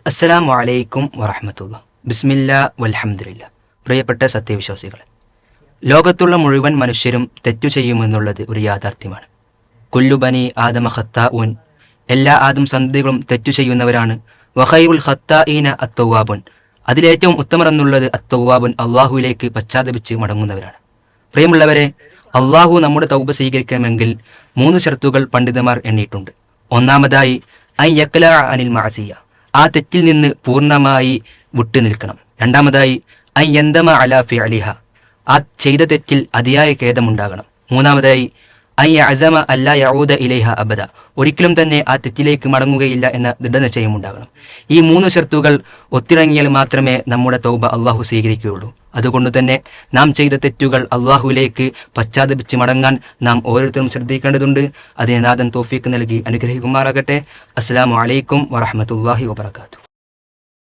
അസ്സലാമു അലൈക്കും വറഹ്മത്തുള്ളാഹി. ബിസ്മില്ലാ വൽഹംദുലില്ലാ. പ്രിയപ്പെട്ട സത്യവിശ്വാസികളെ, ലോകത്തുള്ള മുഴുവൻ മനുഷ്യരും തെറ്റു ചെയ്യുമെന്നുള്ളത് ഒരു യാഥാർത്ഥ്യമാണ്. കുല്ലു ബനി ആദമ ഖത്താഊൻ, എല്ലാ ആദം സന്തതികളും തെറ്റു ചെയ്യുന്നവരാണ്. വഖൈറുൽ ഖത്താഈന അത്തൗവാബുൻ, അതിലേറ്റവും ഉത്തമർ എന്നുള്ളത് അത്തൗവാബുൻ, അള്ളാഹുവിലേക്ക് പശ്ചാത്തപിച്ച് മടങ്ങുന്നവരാണ്. പ്രിയമുള്ളവരെ, അള്ളാഹു നമ്മുടെ തൗബ സ്വീകരിക്കണമെങ്കിൽ 3 ഷർത്തുകൾ പണ്ഡിതന്മാർ എണ്ണിയിട്ടുണ്ട്. ഒന്നാമതായി ഐ യക്ല അനിൽ മഅസിയ, ആ തെറ്റിൽ നിന്ന് പൂർണ്ണമായി വിട്ടു നിൽക്കണം. രണ്ടാമതായി ഐ യന്തമ അലാ ഫിഅലിഹ, ആ ചെയ്ത തെറ്റിൽ അതിയായ ഖേദമുണ്ടാകണം. മൂന്നാമതായി ഐ അസമ അല്ലാ യഊദ ഇലൈഹ അബദ, ഒരിക്കലും തന്നെ ആ തെറ്റിലേക്ക് മടങ്ങുകയില്ല എന്ന ദൃഢനിശ്ചയം ഉണ്ടാകണം. ഈ 3 ഷർത്തുകൾ ഒത്തിണങ്ങിയാൽ മാത്രമേ നമ്മുടെ തൗബ അള്ളാഹു സ്വീകരിക്കുകയുള്ളൂ. അതുകൊണ്ട് തന്നെ നാം ചെയ്ത തെറ്റുകൾ അള്ളാഹുവിലേക്ക് പശ്ചാത്തപിച്ച് മടങ്ങാൻ നാം ഓരോരുത്തരും ശ്രദ്ധിക്കേണ്ടതുണ്ട്. അതിന് നാഥൻ തൗഫീഖ് നൽകി അനുഗ്രഹിക്കുമാറാകട്ടെ. അസ്സലാമു അലൈക്കും വറഹ്മത്തുള്ളാഹി വബറകാതുഹു.